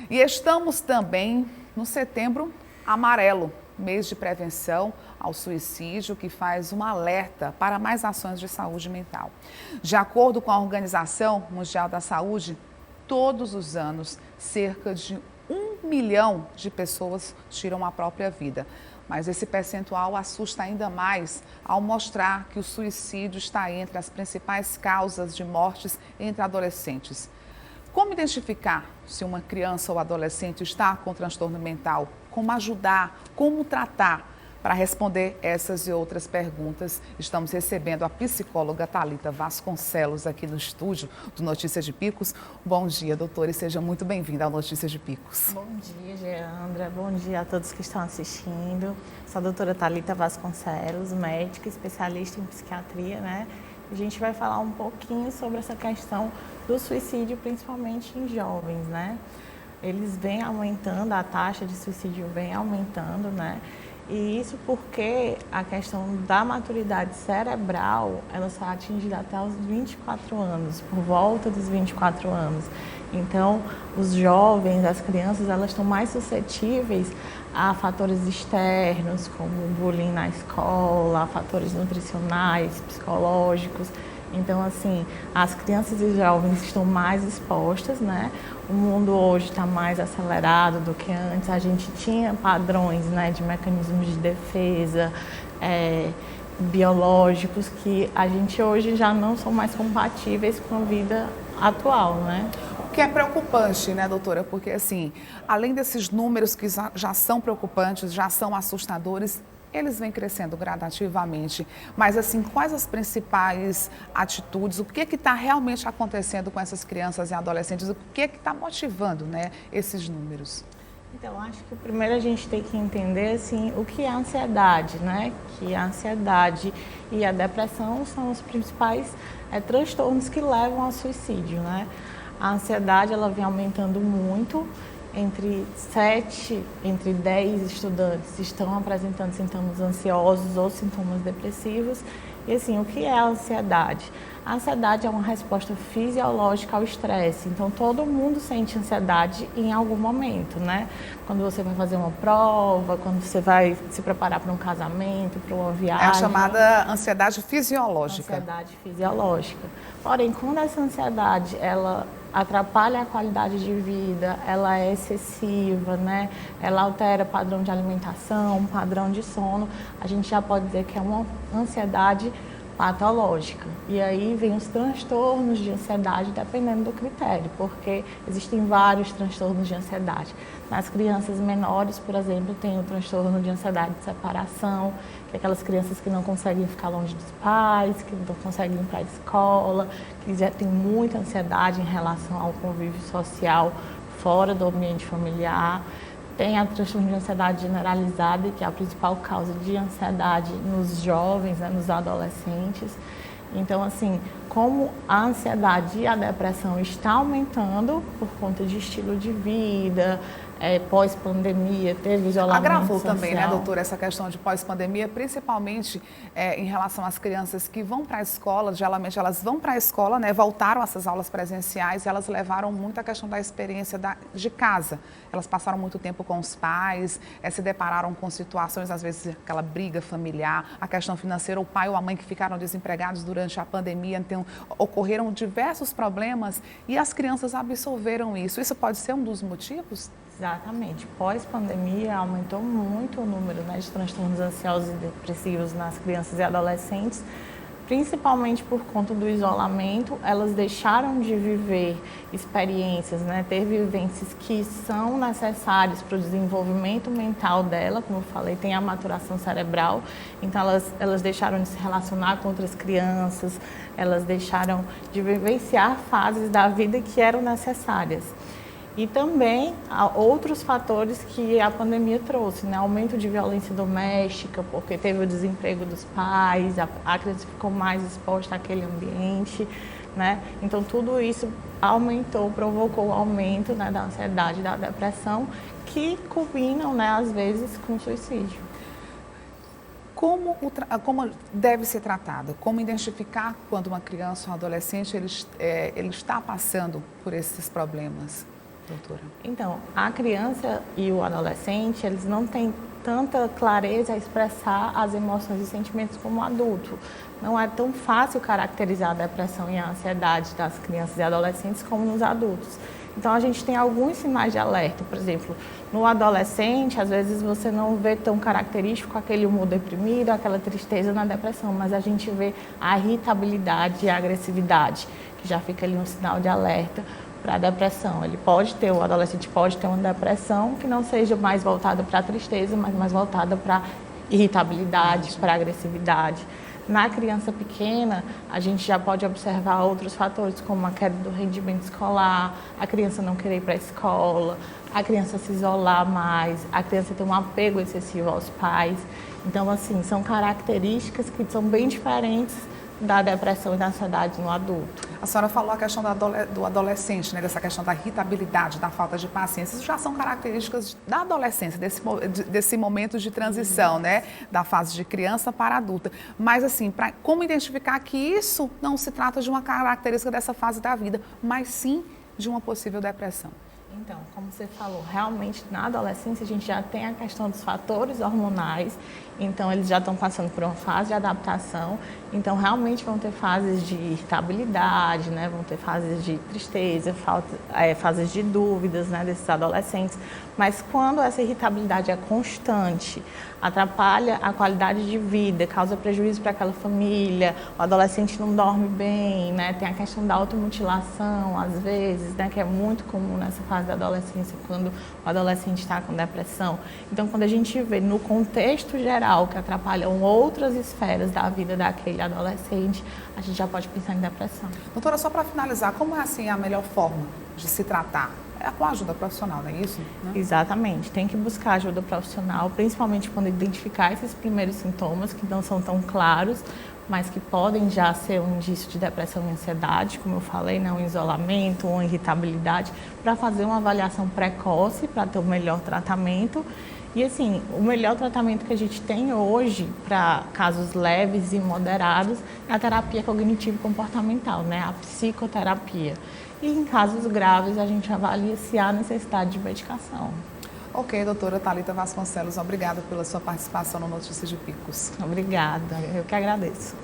E estamos também no Setembro Amarelo, mês de prevenção ao suicídio, que faz um alerta para mais ações de saúde mental. De acordo com a Organização Mundial da Saúde, todos os anos, cerca de 1 milhão de pessoas tiram a própria vida. Mas esse percentual assusta ainda mais ao mostrar que o suicídio está entre as principais causas de mortes entre adolescentes. Como identificar se uma criança ou adolescente está com transtorno mental? Como ajudar? Como tratar? Para responder essas e outras perguntas, estamos recebendo a psicóloga Thalita Vasconcelos aqui no estúdio do Notícias de Picos. Bom dia, doutora, e seja muito bem-vinda ao Notícias de Picos. Bom dia, Geandra. Bom dia a todos que estão assistindo. Sou a doutora Thalita Vasconcelos, médica, especialista em psiquiatria, né? A gente vai falar um pouquinho sobre essa questão do suicídio, principalmente em jovens, né? Eles vêm aumentando, a taxa de suicídio vem aumentando, né? E isso porque a questão da maturidade cerebral, ela só é atingida até os 24 anos, por volta dos 24 anos. Então, os jovens, as crianças, elas estão mais suscetíveis a fatores externos, como bullying na escola, a fatores nutricionais, psicológicos. Então, assim, as crianças e jovens estão mais expostas, né? O mundo hoje está mais acelerado do que antes. A gente tinha padrões, né, de mecanismos de defesa biológicos que a gente hoje já não são mais compatíveis com a vida atual, né? O que é preocupante, né, doutora? Porque, assim, além desses números que já são preocupantes, já são assustadores, eles vêm crescendo gradativamente. Mas, assim, quais as principais atitudes? O que está realmente acontecendo com essas crianças e adolescentes? O que está motivando, né, esses números? Então, acho que primeiro a gente tem que entender, assim, o que é a ansiedade, né? Que a ansiedade e a depressão são os principais transtornos que levam ao suicídio, né? A ansiedade, ela vem aumentando muito. Entre 10 estudantes estão apresentando sintomas ansiosos ou sintomas depressivos. E assim, o que é a ansiedade? A ansiedade é uma resposta fisiológica ao estresse. Então, todo mundo sente ansiedade em algum momento, né? Quando você vai fazer uma prova, quando você vai se preparar para um casamento, para uma viagem. É a chamada ansiedade fisiológica. Ansiedade fisiológica. Porém, quando essa ansiedade, ela atrapalha a qualidade de vida, ela é excessiva, né? Ela altera padrão de alimentação, padrão de sono, a gente já pode dizer que é uma ansiedade patológica. E aí vem os transtornos de ansiedade dependendo do critério, porque existem vários transtornos de ansiedade. Nas crianças menores, por exemplo, tem o transtorno de ansiedade de separação, que é aquelas crianças que não conseguem ficar longe dos pais, que não conseguem ir para a escola, que já tem muita ansiedade em relação ao convívio social fora do ambiente familiar. Tem a transtorno de ansiedade generalizada, que é a principal causa de ansiedade nos jovens, né, nos adolescentes. Então, assim, como a ansiedade e a depressão está aumentando por conta de estilo de vida, pós-pandemia, teve isolamento Agravou social. também, né, doutora, essa questão de pós-pandemia, principalmente em relação às crianças que vão para a escola. Geralmente elas vão para a escola, né, voltaram a essas aulas presenciais, e elas levaram muito a questão da experiência de casa. Elas passaram muito tempo com os pais, se depararam com situações, às vezes, aquela briga familiar, a questão financeira, o pai ou a mãe que ficaram desempregados durante a pandemia. Então, ocorreram diversos problemas e as crianças absorveram isso. Isso pode ser um dos motivos? Exatamente. Pós-pandemia, aumentou muito o número, né, de transtornos ansiosos e depressivos nas crianças e adolescentes, principalmente por conta do isolamento. Elas deixaram de viver experiências, né, ter vivências que são necessárias para o desenvolvimento mental dela. Como eu falei, tem a maturação cerebral, então elas deixaram de se relacionar com outras crianças, elas deixaram de vivenciar fases da vida que eram necessárias. E também há outros fatores que a pandemia trouxe, né? Aumento de violência doméstica, porque teve o desemprego dos pais, a criança ficou mais exposta àquele ambiente, né? Então, tudo isso aumentou, provocou o aumento, né, da ansiedade, da depressão, que combinam, né, às vezes, com suicídio. Como deve ser tratado? Como identificar quando uma criança ou um adolescente ele está passando por esses problemas? doutora? Então, a criança e o adolescente, eles não têm tanta clareza a expressar as emoções e sentimentos como o adulto. Não é tão fácil caracterizar a depressão e a ansiedade das crianças e adolescentes como nos adultos. Então, a gente tem alguns sinais de alerta. Por exemplo, no adolescente, às vezes você não vê tão característico aquele humor deprimido, aquela tristeza na depressão, mas a gente vê a irritabilidade e a agressividade, que já fica ali um sinal de alerta para a depressão. O adolescente pode ter uma depressão que não seja mais voltada para a tristeza, mas mais voltada para irritabilidade, para agressividade. Na criança pequena, a gente já pode observar outros fatores, como a queda do rendimento escolar, a criança não querer ir para a escola, a criança se isolar mais, a criança ter um apego excessivo aos pais. Então, assim, são características que são bem diferentes da depressão e da ansiedade no adulto. A senhora falou a questão do adolescente, né, dessa questão da irritabilidade, da falta de paciência. Isso já são características da adolescência, desse momento de transição, né, da fase de criança para adulta. Mas, assim, como identificar que isso não se trata de uma característica dessa fase da vida, mas sim de uma possível depressão? Então, como você falou, realmente na adolescência a gente já tem a questão dos fatores hormonais, então eles já estão passando por uma fase de adaptação, então realmente vão ter fases de irritabilidade, né? Vão ter fases de tristeza, fases de dúvidas, né, desses adolescentes, mas quando essa irritabilidade é constante, atrapalha a qualidade de vida, causa prejuízo para aquela família, o adolescente não dorme bem, né? Tem a questão da automutilação, às vezes, né, que é muito comum nessa fase da adolescência, quando o adolescente está com depressão. Então, quando a gente vê no contexto geral que atrapalham outras esferas da vida daquele adolescente, a gente já pode pensar em depressão. Doutora, só para finalizar, como é assim a melhor forma de se tratar? É com a ajuda profissional, não é isso? Né? Exatamente, tem que buscar ajuda profissional, principalmente quando identificar esses primeiros sintomas que não são tão claros, mas que podem já ser um indício de depressão e ansiedade, como eu falei, né? Um isolamento, uma irritabilidade, para fazer uma avaliação precoce, para ter o melhor tratamento. E assim, o melhor tratamento que a gente tem hoje para casos leves e moderados é a terapia cognitivo-comportamental, né? A psicoterapia. E em casos graves a gente avalia se há necessidade de medicação. Ok, doutora Thalita Vasconcelos, obrigada pela sua participação no Notícias de Picos. Obrigada, eu que agradeço.